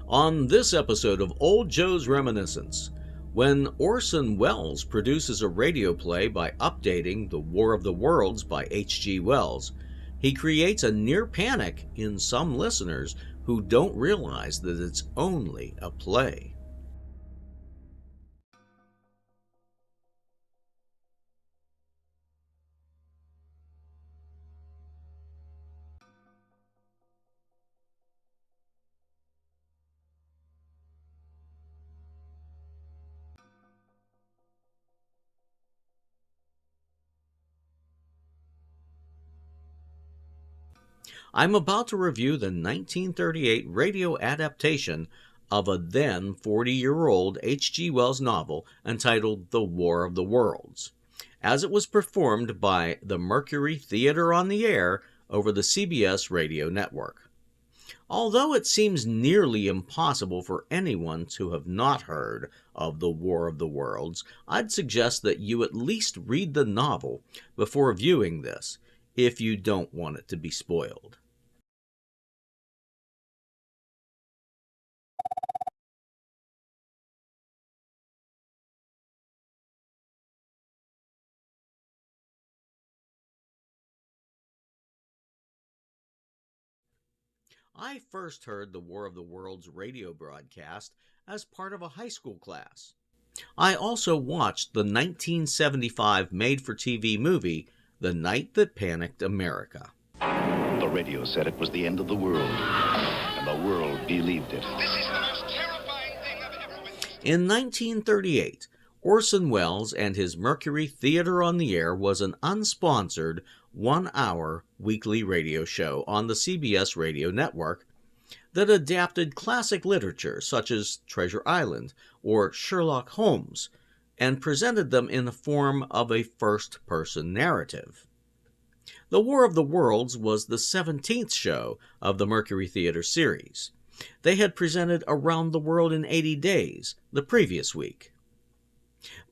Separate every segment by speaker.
Speaker 1: On this episode of Old Joe's Reminiscence, when Orson Welles produces a radio play by updating The War of the Worlds by H.G. Wells, he creates a near panic in some listeners who don't realize that it's only a play. I'm about to review the 1938 radio adaptation of a then 40-year-old H.G. Wells novel entitled The War of the Worlds, as it was performed by the Mercury Theater on the Air over the CBS radio network. Although it seems nearly impossible for anyone to have not heard of The War of the Worlds, I'd suggest that you at least read the novel before viewing this, if you don't want it to be spoiled. I first heard the War of the Worlds radio broadcast as part of a high school class. I also watched the 1975 made-for-TV movie, The Night That Panicked America.
Speaker 2: The radio said it was the end of the world, and the world believed it.
Speaker 3: This is the most terrifying thing I've ever witnessed.
Speaker 1: In 1938, Orson Welles and his Mercury Theater on the Air was an unsponsored, one-hour weekly radio show on the CBS radio network that adapted classic literature such as Treasure Island or Sherlock Holmes and presented them in the form of a first-person narrative. The War of the Worlds was the 17th show of the Mercury Theater series. They had presented Around the World in 80 Days the previous week.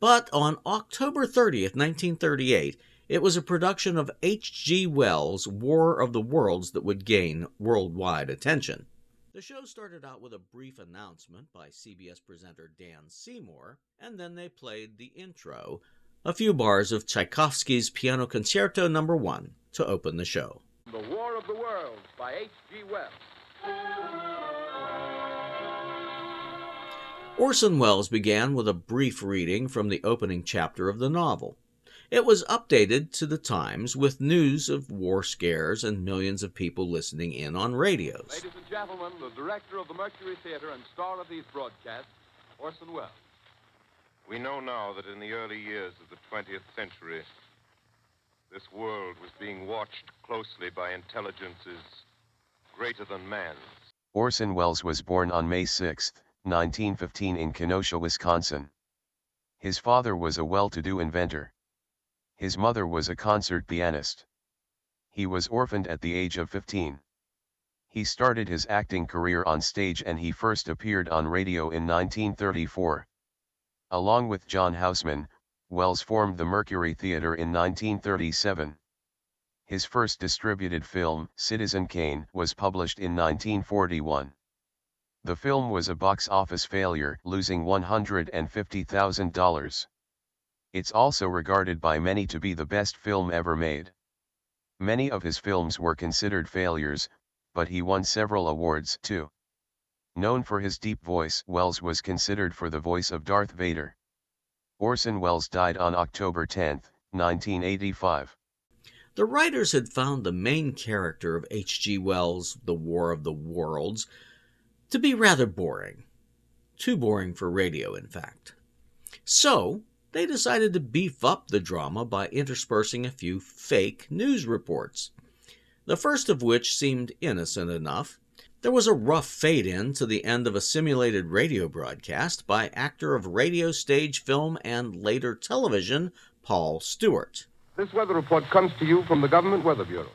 Speaker 1: But on October 30th, 1938, it was a production of H.G. Wells' War of the Worlds that would gain worldwide attention. The show started out with a brief announcement by CBS presenter Dan Seymour, and then they played the intro, a few bars of Tchaikovsky's Piano Concerto No. 1, to open the show.
Speaker 4: The War of the Worlds by H.G. Wells.
Speaker 1: Orson Welles began with a brief reading from the opening chapter of the novel. It was updated to the times with news of war scares and millions of people listening in on radios.
Speaker 4: Ladies and gentlemen, the director of the Mercury Theater and star of these broadcasts, Orson Welles.
Speaker 5: We know now that in the early years of the 20th century, this world was being watched closely by intelligences greater than man's.
Speaker 6: Orson Welles was born on May 6, 1915 in Kenosha, Wisconsin. His father was a well-to-do inventor. His mother was a concert pianist. He was orphaned at the age of 15. He started his acting career on stage and he first appeared on radio in 1934. Along with John Houseman, Welles formed the Mercury Theater in 1937. His first distributed film, Citizen Kane, was published in 1941. The film was a box office failure, losing $150,000. It's also regarded by many to be the best film ever made. Many of his films were considered failures, but he won several awards too. Known for his deep voice, Welles was considered for the voice of Darth Vader. Orson Welles died on October 10, 1985.
Speaker 1: The writers had found the main character of H.G. Wells' The War of the Worlds to be rather boring. Too boring for radio, in fact. So, they decided to beef up the drama by interspersing a few fake news reports. The first of which seemed innocent enough. There was a rough fade-in to the end of a simulated radio broadcast by actor of radio, stage, film, and later television, Paul Stewart.
Speaker 4: This weather report comes to you from the Government Weather Bureau.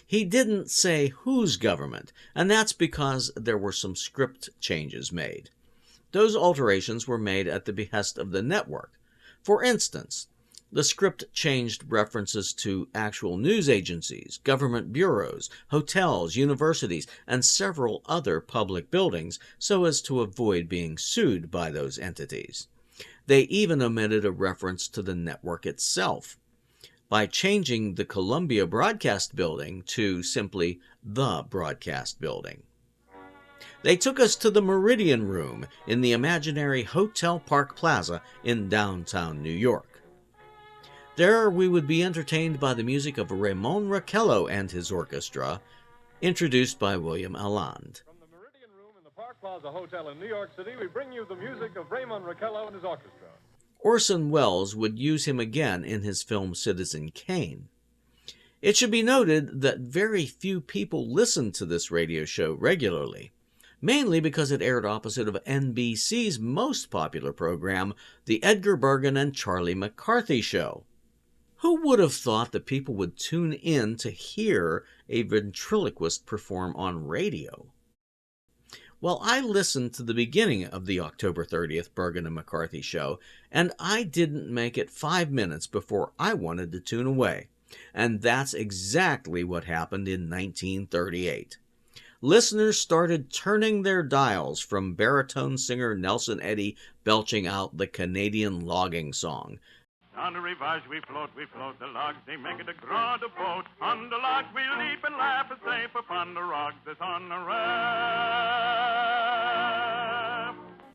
Speaker 1: He didn't say whose government, and that's because there were some script changes made. Those alterations were made at the behest of the network. For instance, The script changed references to actual news agencies, government bureaus, hotels, universities, and several other public buildings so as to avoid being sued by those entities. They even omitted a reference to the network itself by changing the Columbia Broadcast Building to simply the Broadcast Building. They took us to the Meridian Room in the imaginary Hotel Park Plaza in downtown New York. There we would be entertained by the music of Ramon Raquello and his orchestra, introduced by William Alland.
Speaker 4: From the Meridian Room in the Park Plaza Hotel in New York City, we bring you the music of Ramon Raquello and his orchestra.
Speaker 1: Orson Welles would use him again in his film Citizen Kane. It should be noted that very few people listened to this radio show regularly, mainly because it aired opposite of NBC's most popular program, The Edgar Bergen and Charlie McCarthy Show. Who would have thought that people would tune in to hear a ventriloquist perform on radio? Well, I listened to the beginning of the October 30th Bergen and McCarthy Show, and I didn't make it 5 minutes before I wanted to tune away. And that's exactly what happened in 1938. Listeners started turning their dials from baritone singer Nelson Eddy belching out the Canadian logging song.
Speaker 7: On the rivage we float, the logs, they make it a grand boat. On the logs we leap and laugh and safe upon the rocks that's on the raft.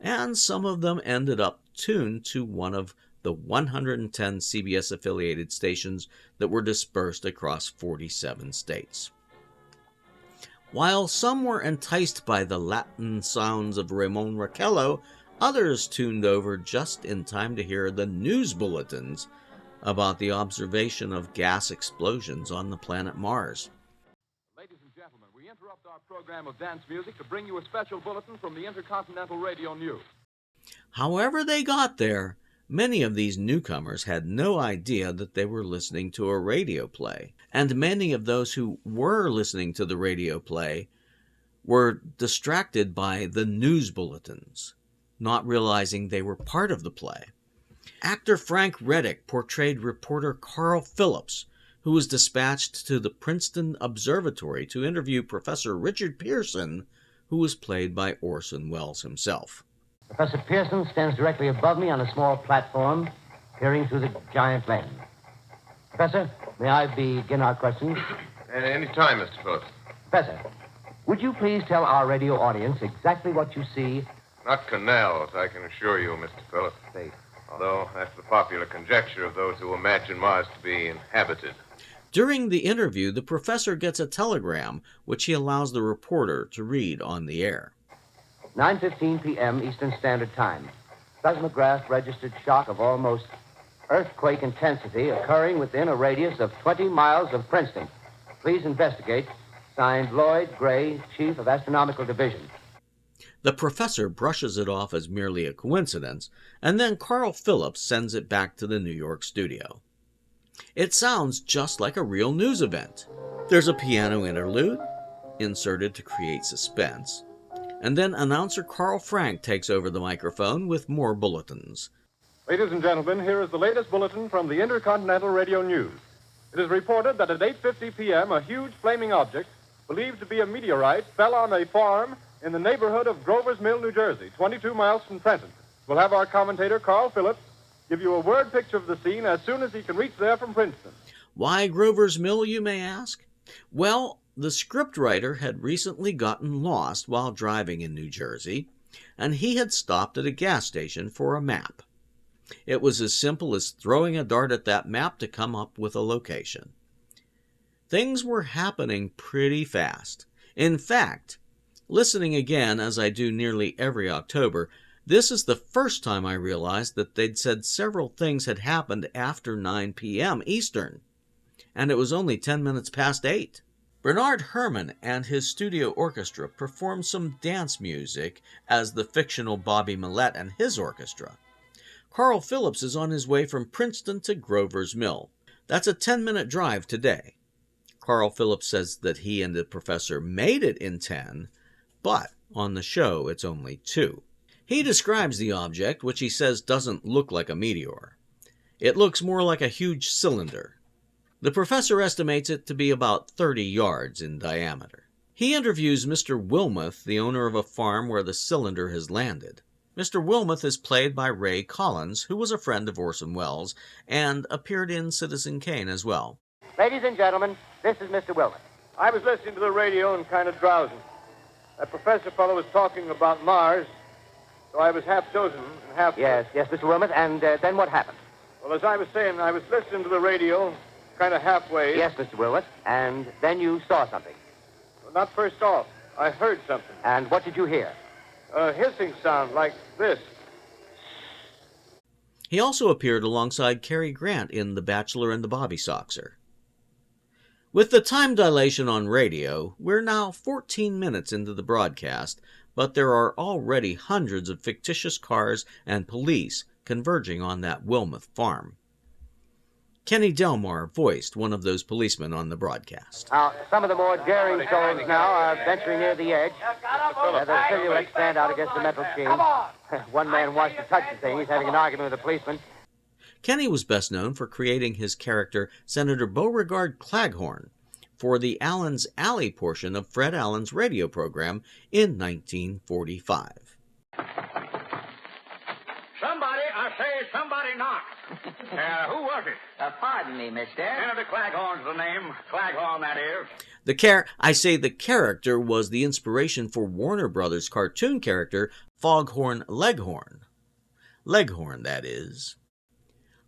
Speaker 1: And some of them ended up tuned to one of the 110 CBS-affiliated stations that were dispersed across 47 states. While some were enticed by the Latin sounds of Ramon Raquello, others tuned over just in time to hear the news bulletins about the observation of gas explosions on the planet Mars.
Speaker 4: Ladies and gentlemen, we interrupt our program of dance music to bring you a special bulletin from the Intercontinental Radio News.
Speaker 1: However they got there, many of these newcomers had no idea that they were listening to a radio play, and many of those who were listening to the radio play were distracted by the news bulletins, not realizing they were part of the play. Actor Frank Reddick portrayed reporter Carl Phillips, who was dispatched to the Princeton Observatory to interview Professor Richard Pearson, who was played by Orson Welles himself.
Speaker 8: Professor Pearson stands directly above me on a small platform, peering through the giant lens. Professor, may I begin our questions?
Speaker 5: At any time, Mr. Phillips.
Speaker 8: Professor, would you please tell our radio audience exactly what you see?
Speaker 5: Not canals, I can assure you, Mr. Phillips. Although that's the popular conjecture of those who imagine Mars to be inhabited.
Speaker 1: During the interview, the professor gets a telegram, which he allows the reporter to read on the air.
Speaker 8: 9:15 p.m. Eastern Standard Time. Seismograph registered shock of almost earthquake intensity occurring within a radius of 20 miles of Princeton. Please investigate. Signed, Lloyd Gray, Chief of Astronomical Division.
Speaker 1: The professor brushes it off as merely a coincidence, and then Carl Phillips sends it back to the New York studio. It sounds just like a real news event. There's a piano interlude, inserted to create suspense, and then announcer Carl Frank takes over the microphone with more bulletins.
Speaker 4: Ladies and gentlemen, here is the latest bulletin from the Intercontinental Radio News. It is reported that at 8:50 p.m., a huge flaming object, believed to be a meteorite, fell on a farm in the neighborhood of Grover's Mill, New Jersey, 22 miles from Trenton. We'll have our commentator, Carl Phillips, give you a word picture of the scene as soon as he can reach there from Princeton.
Speaker 1: Why Grover's Mill, you may ask? Well, the scriptwriter had recently gotten lost while driving in New Jersey, and he had stopped at a gas station for a map. It was as simple as throwing a dart at that map to come up with a location. Things were happening pretty fast. In fact, listening again, as I do nearly every October, this is the first time I realized that they'd said several things had happened after 9 p.m. Eastern, and it was only 10 minutes past 8. Bernard Herrmann and his studio orchestra performed some dance music as the fictional Bobby Millette and his orchestra. Carl Phillips is on his way from Princeton to Grover's Mill. That's a 10-minute drive today. Carl Phillips says that he and the professor made it in 10, but on the show it's only 2. He describes the object, which he says doesn't look like a meteor. It looks more like a huge cylinder. The professor estimates it to be about 30 yards in diameter. He interviews Mr. Wilmoth, the owner of a farm where the cylinder has landed. Mr. Wilmoth is played by Ray Collins, who was a friend of Orson Welles and appeared in Citizen Kane as well.
Speaker 8: Ladies and gentlemen, this is Mr. Wilmoth.
Speaker 4: I was listening to the radio and kind of drowsing. That professor fellow was talking about Mars, so I was half dozing and half...
Speaker 8: Yes, Mr. Wilmoth, and then what happened?
Speaker 4: Well, as I was saying, I was listening to the radio, kind of halfway.
Speaker 8: Yes, Mr. Wilmoth, and then you saw something.
Speaker 4: Well, not first off. I heard something.
Speaker 8: And what did you hear?
Speaker 4: A hissing sound like this.
Speaker 1: He also appeared alongside Cary Grant in The Bachelor and the Bobby Soxer. With the time dilation on radio, we're now 14 minutes into the broadcast, but there are already hundreds of fictitious cars and police converging on that Wilmoth farm. Kenny Delmar voiced one of those policemen on the broadcast.
Speaker 8: Now, some of the more daring souls now are venturing near the edge. The silhouettes stand out against the metal sheen. One man wants to touch the thing. He's having an argument with a policeman.
Speaker 1: Kenny was best known for creating his character Senator Beauregard Claghorn for the Allen's Alley portion of Fred Allen's radio program in 1945.
Speaker 9: Somebody knocked. Who was it?
Speaker 10: Pardon me, mister.
Speaker 9: Senator Claghorn's the name. Claghorn, that is.
Speaker 1: The character was the inspiration for Warner Brothers' cartoon character Foghorn Leghorn. Leghorn, that is.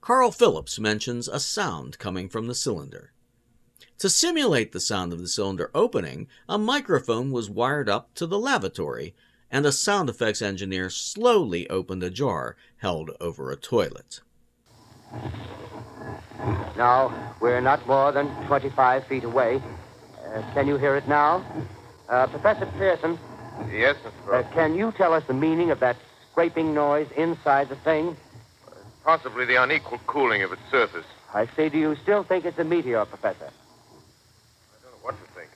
Speaker 1: Carl Phillips mentions a sound coming from the cylinder. To simulate the sound of the cylinder opening, a microphone was wired up to the lavatory, and a sound effects engineer slowly opened a jar held over a toilet.
Speaker 8: Now, we're not more than 25 feet away. Can you hear it now? Professor Pearson?
Speaker 5: Yes, Mr. Brooks.
Speaker 8: Can you tell us the meaning of that scraping noise inside the thing?
Speaker 5: Possibly the unequal cooling of its surface.
Speaker 8: I say, do you still think it's a meteor, Professor?
Speaker 5: I don't know what to think.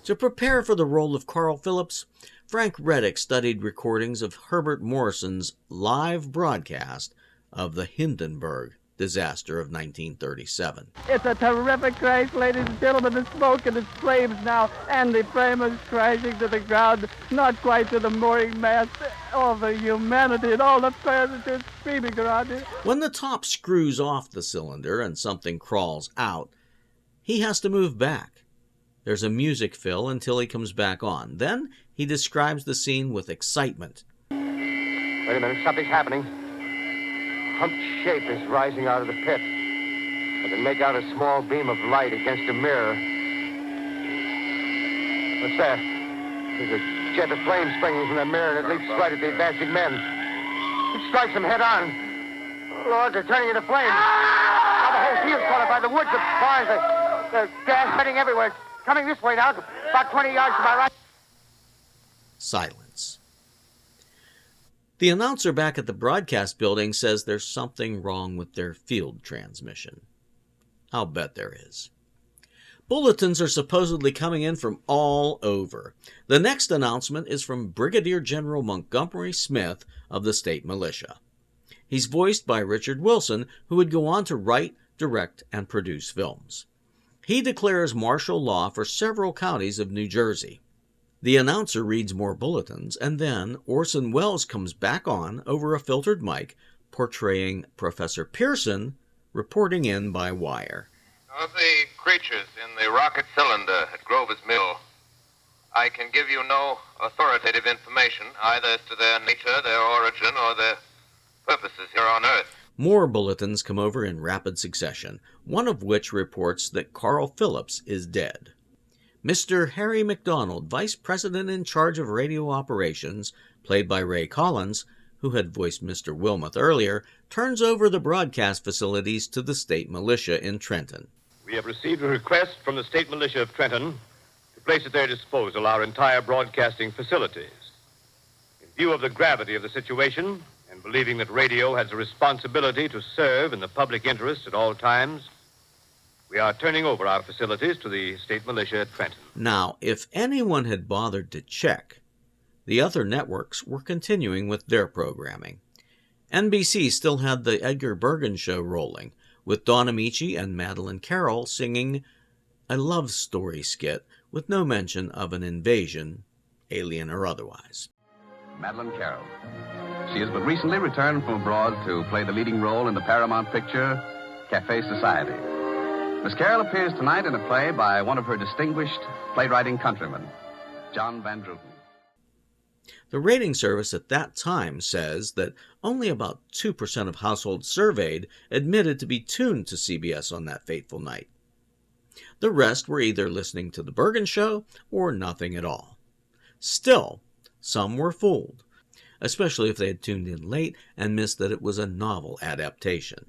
Speaker 1: To prepare for the role of Carl Phillips, Frank Reddick studied recordings of Herbert Morrison's live broadcast of the Hindenburg disaster of 1937.
Speaker 11: It's a terrific crash, ladies and gentlemen. The smoke and the flames now, and the frame is crashing to the ground, not quite to the mooring mast. All the humanity and all the passengers screaming around it.
Speaker 1: When the top screws off the cylinder and something crawls out, he has to move back. There's a music fill until he comes back on. Then he describes the scene with excitement.
Speaker 8: Wait a minute, something's happening. Humped shape is rising out of the pit. I can make out a small beam of light against a mirror. What's that? There's a jet of flame springing from the mirror, and it leaps right at the advancing men. It strikes them head on. Oh, Lord, they're turning into flames. Now the whole field's caught up by the woods, the barns, the gas spreading everywhere. It's coming this way now, about 20 yards to my right.
Speaker 1: Silence. The announcer back at the broadcast building says there's something wrong with their field transmission. I'll bet there is. Bulletins are supposedly coming in from all over. The next announcement is from Brigadier General Montgomery Smith of the state militia. He's voiced by Richard Wilson, who would go on to write, direct, and produce films. He declares martial law for several counties of New Jersey. The announcer reads more bulletins, and then Orson Welles comes back on over a filtered mic, portraying Professor Pearson, reporting in by wire.
Speaker 5: Of the creatures in the rocket cylinder at Grover's Mill, I can give you no authoritative information, either as to their nature, their origin, or their purposes here on Earth.
Speaker 1: More bulletins come over in rapid succession, one of which reports that Carl Phillips is dead. Mr. Harry McDonald, vice president in charge of radio operations, played by Ray Collins, who had voiced Mr. Wilmoth earlier, turns over the broadcast facilities to the state militia in Trenton.
Speaker 4: We have received a request from the state militia of Trenton to place at their disposal our entire broadcasting facilities. In view of the gravity of the situation, and believing that radio has a responsibility to serve in the public interest at all times, we are turning over our facilities to the state militia at Trenton.
Speaker 1: Now, if anyone had bothered to check, the other networks were continuing with their programming. NBC still had the Edgar Bergen show rolling, with Don Amici and Madeleine Carroll singing a love story skit with no mention of an invasion, alien or otherwise.
Speaker 10: Madeleine Carroll. She has but recently returned from abroad to play the leading role in the Paramount picture, Café Society. Miss Carroll appears tonight in a play by one of her distinguished playwriting countrymen, John Van Druten.
Speaker 1: The rating service at that time says that only about 2% of households surveyed admitted to be tuned to CBS on that fateful night. The rest were either listening to the Bergen show or nothing at all. Still, some were fooled, especially if they had tuned in late and missed that it was a novel adaptation.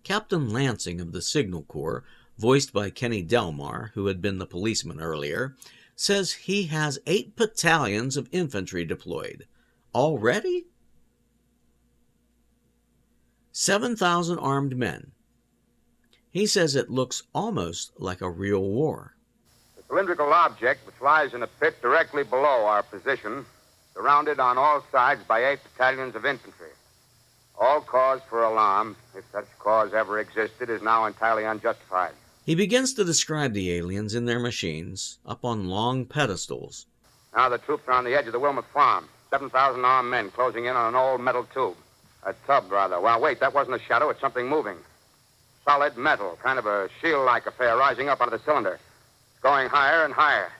Speaker 1: Captain Lansing of the Signal Corps, voiced by Kenny Delmar, who had been the policeman earlier, says he has 8 battalions of infantry deployed. Already? 7,000 armed men. He says it looks almost like a real war.
Speaker 12: The cylindrical object, which lies in a pit directly below our position, surrounded on all sides by 8 battalions of infantry. All cause for alarm, if such cause ever existed, is now entirely unjustified.
Speaker 1: He begins to describe the aliens in their machines, up on long pedestals.
Speaker 12: Now the troops are on the edge of the Wilmot Farm. 7,000 armed men closing in on an old metal tube. A tub, rather. Well, wait, that wasn't a shadow. It's something moving. Solid metal, kind of a shield-like affair rising up out of the cylinder. It's going higher and higher.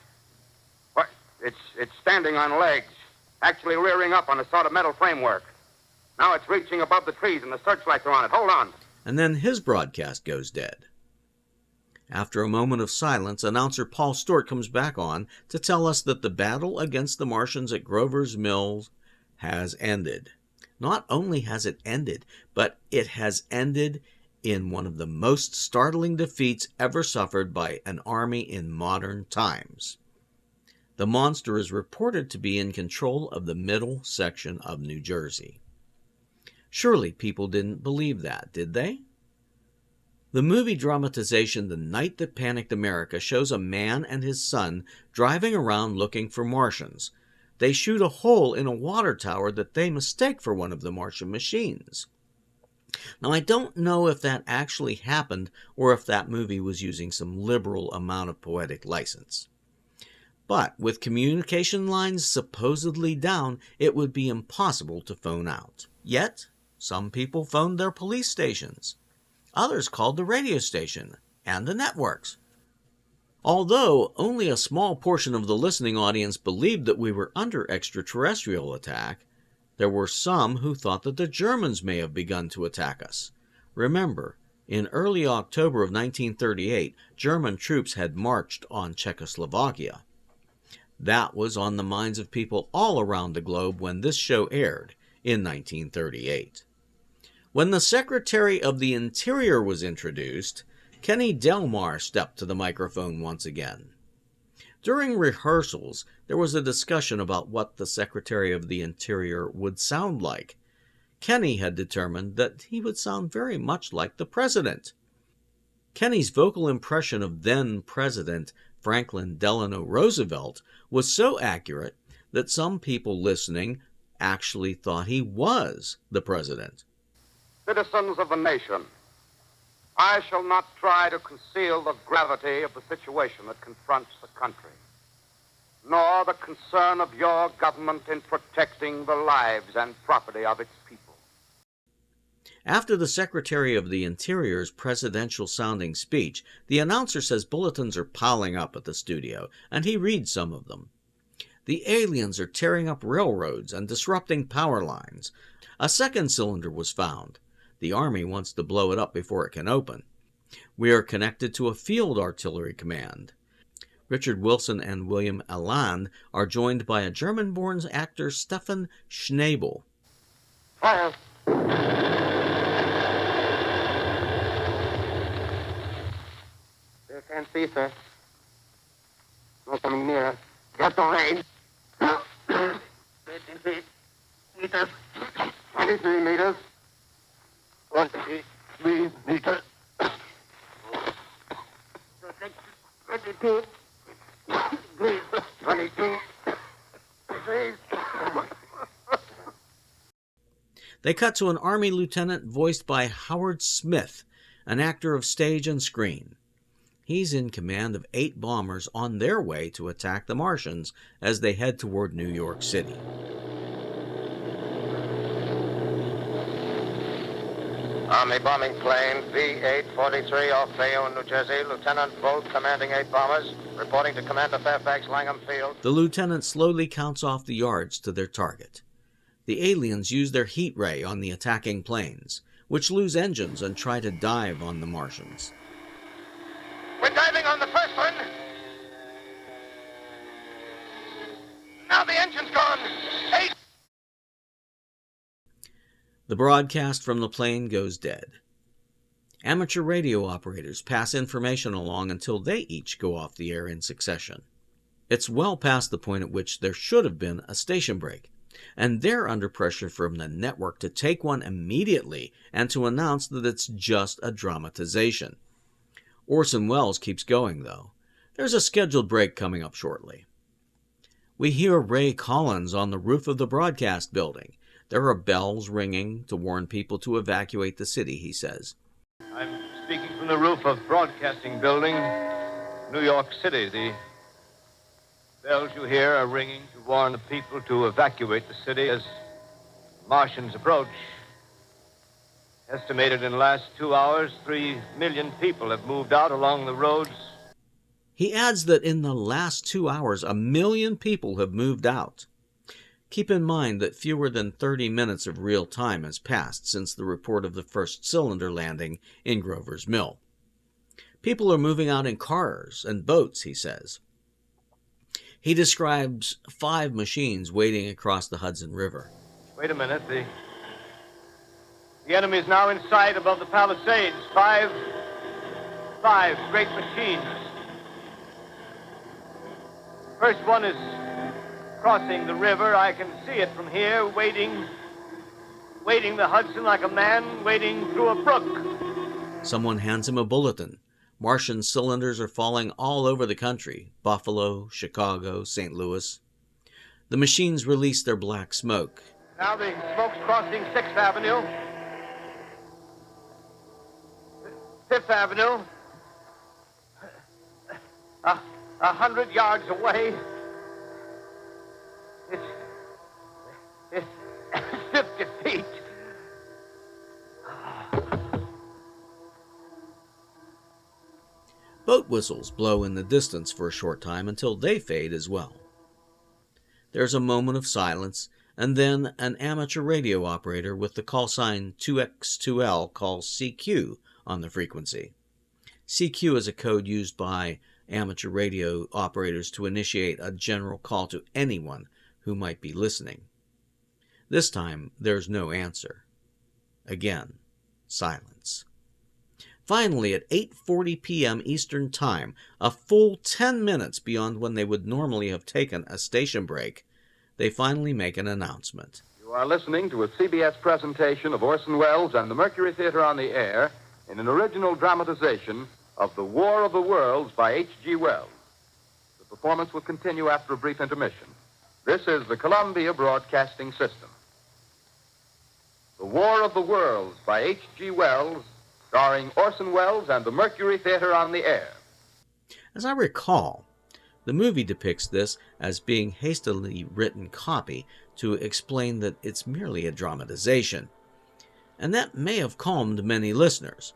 Speaker 12: What? It's standing on legs, actually rearing up on a sort of metal framework. Now it's reaching above the trees and the searchlights are on it. Hold on.
Speaker 1: And then his broadcast goes dead. After a moment of silence, announcer Paul Stewart comes back on to tell us that the battle against the Martians at Grover's Mills has ended. Not only has it ended, but it has ended in one of the most startling defeats ever suffered by an army in modern times. The monster is reported to be in control of the middle section of New Jersey. Surely people didn't believe that, did they? The movie dramatization The Night That Panicked America shows a man and his son driving around looking for Martians. They shoot a hole in a water tower that they mistake for one of the Martian machines. Now, I don't know if that actually happened or if that movie was using some liberal amount of poetic license. But with communication lines supposedly down, it would be impossible to phone out. Yet, some people phoned their police stations. Others called the radio station and the networks. Although only a small portion of the listening audience believed that we were under extraterrestrial attack, there were some who thought that the Germans may have begun to attack us. Remember, in early October of 1938, German troops had marched on Czechoslovakia. That was on the minds of people all around the globe when this show aired in 1938. When the Secretary of the Interior was introduced, Kenny Delmar stepped to the microphone once again. During rehearsals, there was a discussion about what the Secretary of the Interior would sound like. Kenny had determined that he would sound very much like the President. Kenny's vocal impression of then-President Franklin Delano Roosevelt was so accurate that some people listening actually thought he was the President.
Speaker 12: Citizens of the nation, I shall not try to conceal the gravity of the situation that confronts the country, nor the concern of your government in protecting the lives and property of its people.
Speaker 1: After the Secretary of the Interior's presidential-sounding speech, the announcer says bulletins are piling up at the studio, and he reads some of them. The aliens are tearing up railroads and disrupting power lines. A second cylinder was found. The Army wants to blow it up before it can open. We are connected to a field artillery command. Richard Wilson and William Alland are joined by a German-born actor, Stefan Schnabel.
Speaker 12: Fire! You can't see, sir. No coming nearer. Get the range. 23 meters. 23 meters. 23 meters. 22. 22.
Speaker 1: They cut to an Army lieutenant voiced by Howard Smith, an actor of stage and screen. He's in command of 8 bombers on their way to attack the Martians as they head toward New York City.
Speaker 13: Army bombing plane V-843 off Bayonne, New Jersey. Lieutenant Volt, commanding 8 bombers, reporting to Commander Fairfax, Langham Field.
Speaker 1: The lieutenant slowly counts off the yards to their target. The aliens use their heat ray on the attacking planes, which lose engines and try to dive on the Martians.
Speaker 13: We're diving on the first one. Now the engine's gone. 8.
Speaker 1: The broadcast from the plane goes dead. Amateur radio operators pass information along until they each go off the air in succession. It's well past the point at which there should have been a station break, and they're under pressure from the network to take one immediately and to announce that it's just a dramatization. Orson Welles keeps going, though. There's a scheduled break coming up shortly. We hear Ray Collins on the roof of the broadcast building. There are bells ringing to warn people to evacuate the city, he says.
Speaker 14: I'm speaking from the roof of Broadcasting Building, New York City. The bells you hear are ringing to warn the people to evacuate the city as Martians approach. Estimated in the last 2 hours, 3 million people have moved out along the roads.
Speaker 1: He adds that in the last 2 hours, 1 million people have moved out. Keep in mind that fewer than 30 minutes of real time has passed since the report of the first cylinder landing in Grover's Mill. People are moving out in cars and boats, he says. He describes 5 machines waiting across the Hudson River.
Speaker 14: Wait a minute. The enemy is now in sight above the Palisades. 5 great machines. First one is crossing the river. I can see it from here, wading the Hudson like a man wading through a brook.
Speaker 1: Someone hands him a bulletin. Martian cylinders are falling all over the country. Buffalo, Chicago, St. Louis. The machines release their black smoke.
Speaker 14: Now the smoke's crossing 6th Avenue. 5th Avenue. 100 yards away. It's 50 feet.
Speaker 1: Boat whistles blow in the distance for a short time until they fade as well. There's a moment of silence, and then an amateur radio operator with the call sign 2X2L calls CQ on the frequency. CQ is a code used by amateur radio operators to initiate a general call to anyone who might be listening. This time, there's no answer. Again, silence. Finally, at 8:40 p.m. Eastern Time, a full 10 minutes beyond when they would normally have taken a station break, they finally make an announcement.
Speaker 15: You are listening to a CBS presentation of Orson Welles and the Mercury Theater on the Air in an original dramatization of The War of the Worlds by H.G. Wells. The performance will continue after a brief intermission. This is the Columbia Broadcasting System. The War of the Worlds by H.G. Wells, starring Orson Welles and the Mercury Theater on the Air.
Speaker 1: As I recall, the movie depicts this as being hastily written copy to explain that it's merely a dramatization, and that may have calmed many listeners.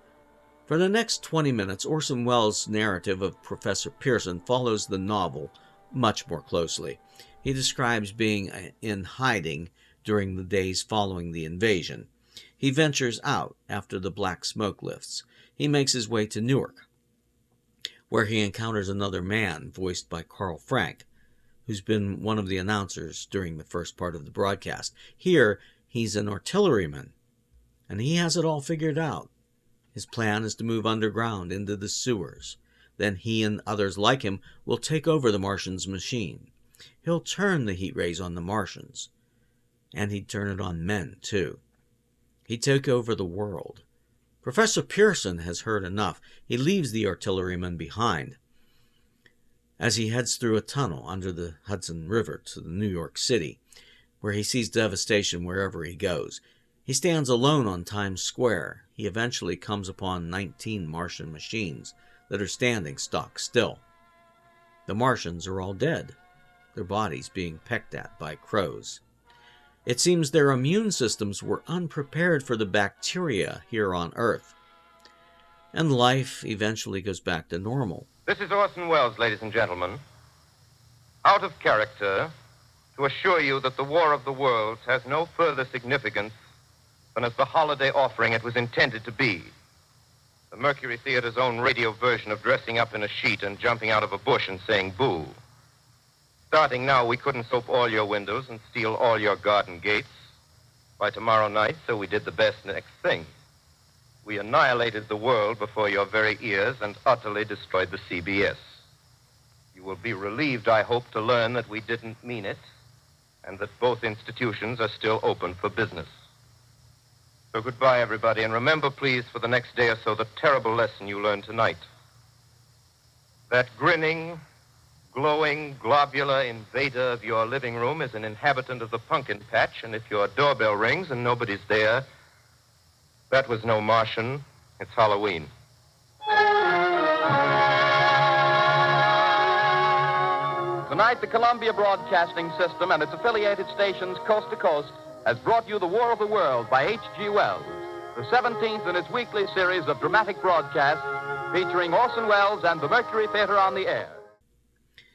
Speaker 1: For the next 20 minutes, Orson Welles' narrative of Professor Pearson follows the novel much more closely. He describes being in hiding during the days following the invasion. He ventures out after the black smoke lifts. He makes his way to Newark, where he encounters another man voiced by Carl Frank, who's been one of the announcers during the first part of the broadcast. Here, he's an artilleryman, and he has it all figured out. His plan is to move underground into the sewers. Then he and others like him will take over the Martians' machine. He'll turn the heat rays on the Martians. And he'd turn it on men, too. He'd take over the world. Professor Pearson has heard enough. He leaves the artilleryman behind as he heads through a tunnel under the Hudson River to New York City, where he sees devastation wherever he goes. He stands alone on Times Square. He eventually comes upon 19 Martian machines that are standing stock still. The Martians are all dead, their bodies being pecked at by crows. It seems their immune systems were unprepared for the bacteria here on Earth. And life eventually goes back to normal.
Speaker 5: This is Orson Welles, ladies and gentlemen. Out of character, to assure you that the War of the Worlds has no further significance than as the holiday offering it was intended to be. The Mercury Theater's own radio version of dressing up in a sheet and jumping out of a bush and saying boo. Starting now, we couldn't soap all your windows and steal all your garden gates. By tomorrow night, so we did the best next thing. We annihilated the world before your very ears and utterly destroyed the CBS. You will be relieved, I hope, to learn that we didn't mean it and that both institutions are still open for business. So goodbye, everybody, and remember, please, for the next day or so, the terrible lesson you learned tonight. That grinning, glowing, globular invader of your living room is an inhabitant of the pumpkin patch, and if your doorbell rings and nobody's there, that was no Martian. It's Halloween.
Speaker 15: Tonight, the Columbia Broadcasting System and its affiliated stations coast to coast has brought you The War of the World by H.G. Wells, the 17th in its weekly series of dramatic broadcasts featuring Orson Welles and the Mercury Theater on the Air.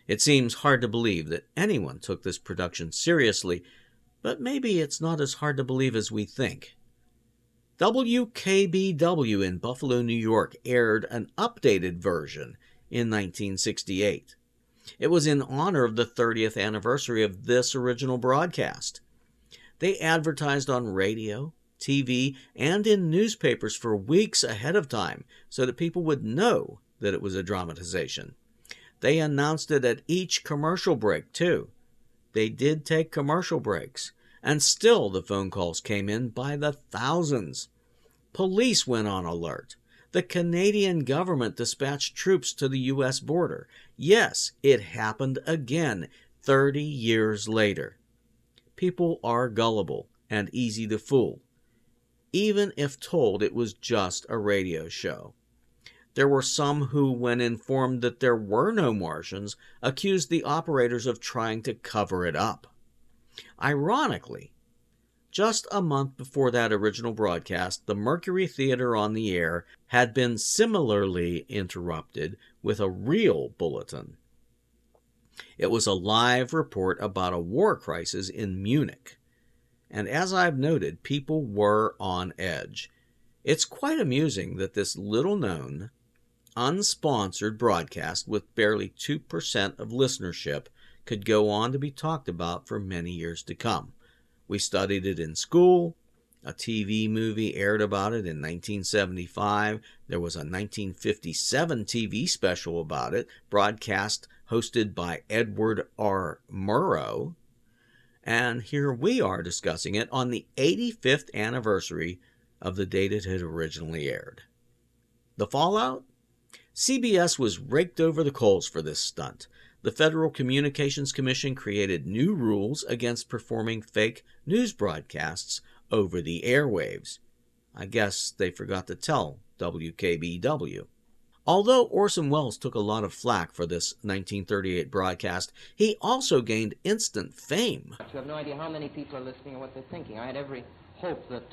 Speaker 1: It seems hard to believe that anyone took this production seriously, but maybe it's not as hard to believe as we think. WKBW in Buffalo, New York aired an updated version in 1968. It was in honor of the 30th anniversary of this original broadcast. They advertised on radio, TV, and in newspapers for weeks ahead of time so that people would know that it was a dramatization. They announced it at each commercial break, too. They did take commercial breaks, and still the phone calls came in by the thousands. Police went on alert. The Canadian government dispatched troops to the U.S. border. Yes, it happened again, 30 years later. People are gullible and easy to fool, even if told it was just a radio show. There were some who, when informed that there were no Martians, accused the operators of trying to cover it up. Ironically, just a month before that original broadcast, the Mercury Theater on the Air had been similarly interrupted with a real bulletin. It was a live report about a war crisis in Munich. And as I've noted, people were on edge. It's quite amusing that this little-known, unsponsored broadcast with barely 2% of listenership could go on to be talked about for many years to come. We studied it in school. A TV movie aired about it in 1975. There was a 1957 TV special about it, broadcast hosted by Edward R. Murrow. And here we are discussing it on the 85th anniversary of the date it had originally aired. The fallout? CBS was raked over the coals for this stunt. The Federal Communications Commission created new rules against performing fake news broadcasts over the airwaves. I guess they forgot to tell WKBW. Although Orson Welles took a lot of flack for this 1938 broadcast, he also gained instant fame.
Speaker 8: You have no idea how many people are listening and what they're thinking. I had every hope that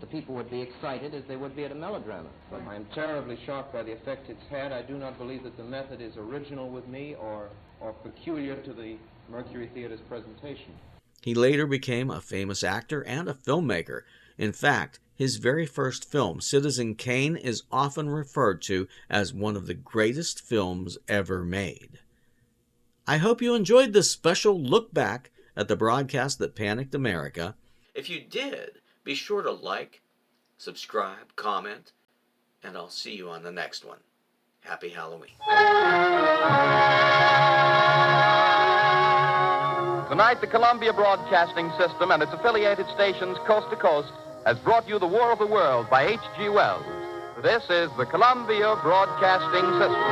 Speaker 8: the people would be excited as they would be at a melodrama. But I'm terribly shocked by the effect it's had. I do not believe that the method is original with me or peculiar to the Mercury Theater's presentation.
Speaker 1: He later became a famous actor and a filmmaker. In fact, his very first film, Citizen Kane, is often referred to as one of the greatest films ever made. I hope you enjoyed this special look back at the broadcast that panicked America. If you did, be sure to like, subscribe, comment, and I'll see you on the next one. Happy Halloween.
Speaker 15: Tonight, the Columbia Broadcasting System and its affiliated stations coast to coast has brought you The War of the World by H.G. Wells. This is the Columbia Broadcasting System.